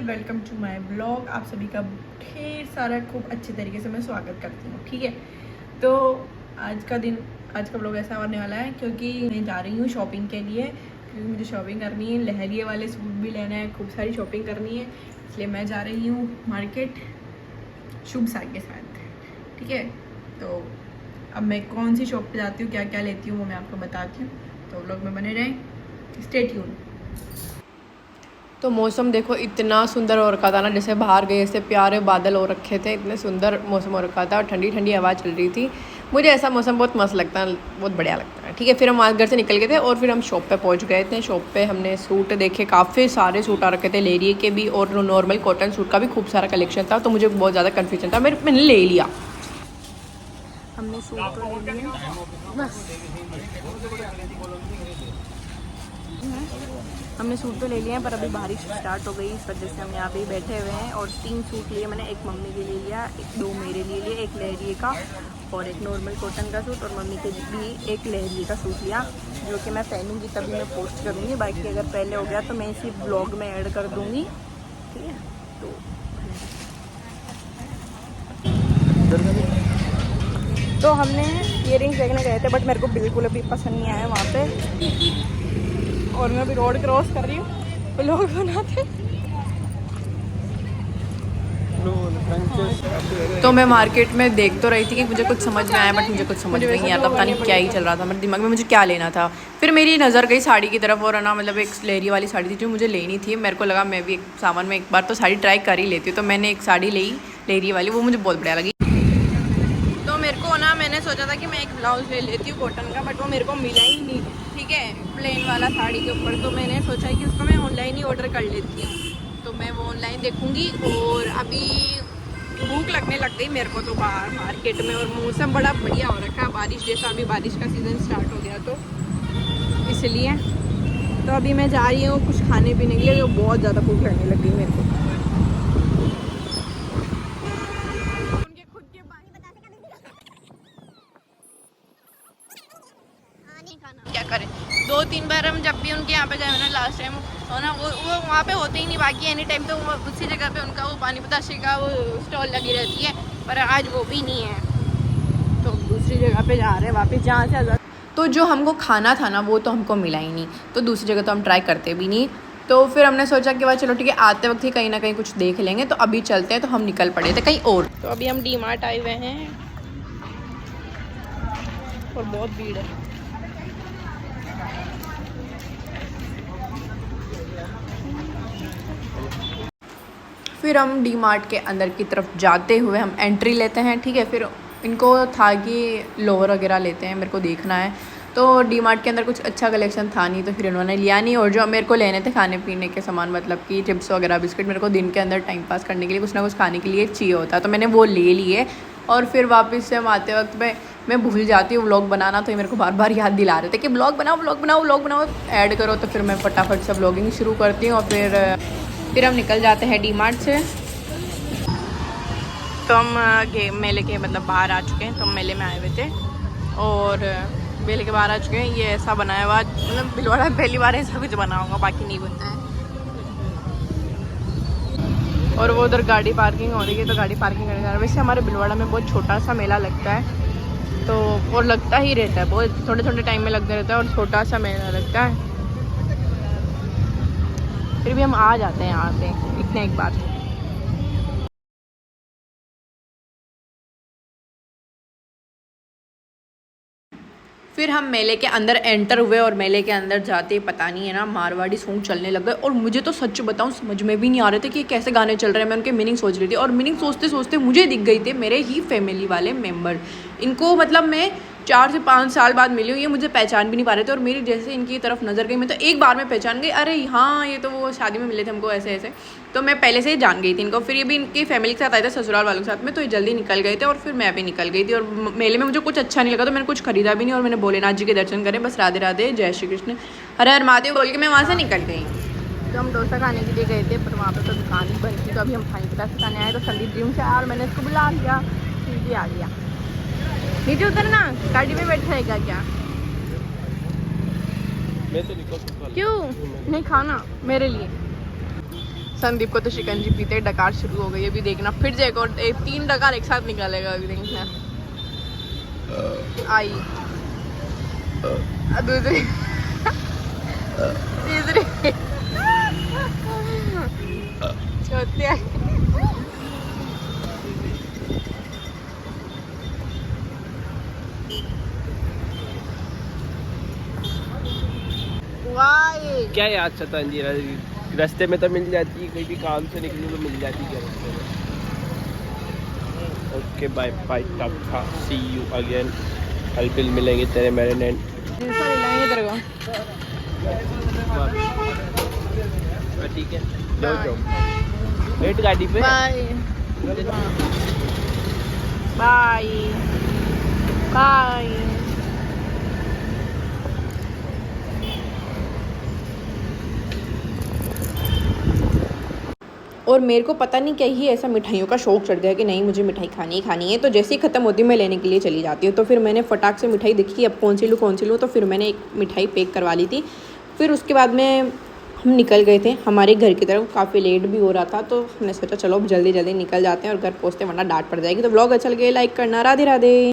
Welcome to my blog. आप सभी का ढेर सारा खूब अच्छे तरीके से मैं स्वागत करती हूँ। ठीक है, तो आज का ब्लॉग ऐसा होने वाला है क्योंकि मैं जा रही हूँ शॉपिंग के लिए, क्योंकि मुझे शॉपिंग करनी है, लहरिए वाले सूट भी लेना है, खूब सारी शॉपिंग करनी है, इसलिए मैं जा रही हूँ मार्केट शुभ साग के साथ। ठीक है, तो अब मैं कौन सी शॉप पे जाती हूँ, क्या क्या लेती हूँ, वो मैं आपको बताती हूँ, तो ब्लॉग में बने रहें, स्टे ट्यून। तो मौसम देखो इतना सुंदर हो रखा था ना, जैसे बाहर गए ऐसे प्यारे बादल हो रखे थे, इतने सुंदर मौसम हो रखा था और ठंडी ठंडी हवा चल रही थी। मुझे ऐसा मौसम बहुत मस्त लगता है, बहुत बढ़िया लगता है। ठीक है, फिर हम आज घर से निकल गए थे और फिर हम शॉप पे पहुंच गए थे। शॉप पे हमने सूट देखे, काफ़ी सारे सूट आ रखे थे, लेरिए के भी और नॉर्मल कॉटन सूट का भी खूब सारा कलेक्शन था। तो मुझे बहुत ज़्यादा कन्फ्यूजन था, मैंने ले लिया। हमने सूट तो ले लिए बस, हमने सूट तो ले लिए हैं, पर अभी बारिश स्टार्ट हो गई, इस वजह से हम यहाँ पे बैठे हुए हैं। और 3 सूट लिए मैंने, एक मम्मी के लिए लिया, 2 मेरे लिए लिए, एक लहरिए का और एक नॉर्मल कॉटन का सूट, और मम्मी के भी एक लहरिए का सूट लिया, जो कि मैं पहनूंगी तभी मैं पोस्ट करूँगी। बाकी अगर पहले हो गया तो मैं इसी ब्लॉग में ऐड कर दूँगी। ठीक है, तो हमने इयरिंग्स देखने गए थे, बट मेरे को बिल्कुल अभी पसंद नहीं आया वहाँ पे। और मैं अभी रोड क्रॉस कर रही हूँ, तो लोग बनाते। तो मैं मार्केट में देख तो रही थी कि मुझे कुछ समझ में आया, बट मुझे कुछ समझ में नहीं आता, पता नहीं क्या ही चल रहा था मेरे दिमाग में, मुझे क्या लेना था। फिर मेरी नज़र गई साड़ी की तरफ, और ना मतलब एक लेरी वाली साड़ी थी जो मुझे लेनी थी। मेरे को लगा मैं भी एक सामान में एक बार तो साड़ी ट्राई कर ही लेती हूँ, तो मैंने एक साड़ी ली लेरी वाली, वो मुझे बहुत बढ़िया लगी। तो मेरे को ना, मैंने सोचा था कि मैं एक ब्लाउज ले लेती हूँ कॉटन का, बट वो मेरे को मिला ही नहीं। ठीक है, प्लेन वाला साड़ी के ऊपर, तो मैंने सोचा कि उसको मैं ऑनलाइन ही ऑर्डर कर लेती हूँ। तो मैं वो ऑनलाइन देखूँगी। और अभी भूख लगने लग गई मेरे को तो बाहर मार्केट में, और मौसम बड़ा बढ़िया हो रखा है, बारिश जैसा, अभी बारिश का सीज़न स्टार्ट हो गया, तो इसलिए तो अभी मैं जा रही हूँ कुछ खाने पीने के लिए, तो बहुत ज़्यादा भूख लगने लग गई मेरे को। क्या करें, 2-3 बार हम जब भी उनके यहाँ पे गए ना लास्ट टाइम, तो ना वो वहाँ पे होते ही नहीं, बाकी एनी टाइम तो उसी जगह पे उनका वो पानी बताशे का वो स्टॉल लगी रहती है, पर आज वो भी नहीं है, तो दूसरी जगह पे जा रहे हैं वापस, जहाँ से आज़ाद। तो जो हमको खाना था ना, वो तो हमको मिला ही नहीं, तो दूसरी जगह तो हम ट्राई करते भी नहीं। तो फिर हमने सोचा कि भाई चलो ठीक है, आते वक्त ही कहीं ना कहीं कुछ देख लेंगे, तो अभी चलते हैं। तो हम निकल पड़े थे कहीं और। तो अभी हम डी मार्ट आए हुए हैं और बहुत भीड़ है। फिर हम डी मार्ट के अंदर की तरफ जाते हुए हम एंट्री लेते हैं। ठीक है, फिर इनको था कि लोअर वगैरह लेते हैं, मेरे को देखना है। तो डी मार्ट के अंदर कुछ अच्छा कलेक्शन था नहीं, तो फिर इन्होंने लिया नहीं। और जो मेरे को लेने थे खाने पीने के सामान, मतलब कि चिप्स वगैरह, बिस्किट, मेरे को दिन के अंदर टाइम पास करने के लिए कुछ ना कुछ खाने के लिए चाहिए होता, तो मैंने वो ले लिए। और फिर वापस से हम आते वक्त मैं भूल जाती हूँ व्लॉग बनाना, तो ये मेरे को बार बार याद दिला रहे थे कि ब्लॉग बनाओ, ऐड करो। तो फिर मैं फटाफट से व्लॉगिंग शुरू करती हूँ, और फिर हम निकल जाते हैं डी मार्ट से। तो हम मेले के मतलब बाहर आ चुके हैं, तो हम मेले में आए हुए थे, और मेले के बाहर आ चुके हैं। ये ऐसा बनाया हुआ, मतलब भिलवाड़ा पहली बार ऐसा कुछ बना होगा, बाकी नहीं बनता है। और वो उधर गाड़ी पार्किंग हो रही है, तो गाड़ी पार्किंग करने जा रहा है। वैसे हमारे भिलवाड़ा में बहुत छोटा सा मेला लगता है, तो और लगता ही रहता है, बहुत थोड़े थोड़े टाइम में लगता रहता है, और छोटा सा मेला लगता है। फिर भी हम आ जाते हैं यहाँ पे इतने एक बार। फिर हम मेले के अंदर एंटर हुए, और मेले के अंदर जाते पता नहीं है ना, मारवाड़ी सॉन्ग चलने लग गए। और मुझे तो सच बताऊं, समझ में भी नहीं आ रहे थे कि कैसे गाने चल रहे हैं। मैं उनके मीनिंग सोच रही थी, और मीनिंग सोचते सोचते मुझे दिख गई थे मेरे ही फैमिली वाले मेम्बर। इनको मतलब मैं 4 से 5 साल बाद मिली हूँ, ये मुझे पहचान भी नहीं पा रहे थे। और मेरी जैसे इनकी तरफ नज़र गई, मैं तो एक बार में पहचान गई, अरे हाँ ये तो वो शादी में मिले थे हमको ऐसे ऐसे। तो मैं पहले से ही जान गई थी इनको। फिर ये भी इनकी फैमिली के साथ आए थे, ससुराल वालों के साथ में, तो ये जल्दी निकल गए थे, और फिर मैं भी निकल गई थी। और मेले में मुझे कुछ अच्छा नहीं लगा, तो मैंने कुछ खरीदा भी नहीं, और मैंने भोलेनाथ जी के दर्शन करे, बस राधे राधे, जय श्री कृष्ण, हर हर महादेव बोल के मैं वहाँ से निकल गई। तो हम डोसा खाने के लिए गए थे, पर वहाँ पे तो दुकान ही बंद थी। तो अभी हम खाने के पास खाने आए, तो संदीप जी से यार मैंने इसको बुला लिया, फिर भी आ गया। नीचे उतरना, गाड़ी में बैठेगा क्या? मैं तो क्यों नहीं खाना मेरे लिए? संदीप को तो शिकंजी पीते डकार शुरू हो गई, अभी देखना फिर से एक और 3 डकार एक साथ निकालेगा अभी देखना। आई दूसरी तीसरी चौथी आई। वाई क्या याद शतांजी, रास्ते में तो मिल जाती है, कोई भी काम से निकली तो मिल जाती है रास्ते में। ओके बाय बाय, टाटा, सी यू अगेन। कल फिर मिलेंगे तेरे मेरे नैन। तेरे को ठीक है, जाओ जाओ, वेट गाड़ी पे। Bye bye bye. और मेरे को पता नहीं क्या ही ऐसा मिठाइयों का शौक चढ़ गया कि नहीं मुझे मिठाई खानी है। तो जैसे ही ख़त्म होती है मैं लेने के लिए चली जाती हूँ। तो फिर मैंने फटाक से मिठाई देखी अब कौन सी लूँ, तो फिर मैंने एक मिठाई पैक करवा ली थी। फिर उसके बाद में हम निकल गए थे हमारे घर की तरफ, काफ़ी लेट भी हो रहा था तो हमने सोचा चलो जल्दी जल्दी निकल जाते हैं और घर पहुँचते वरना डांट पड़ जाएगी। तो ब्लॉग अच्छा लगे लाइक करना। राधे राधे।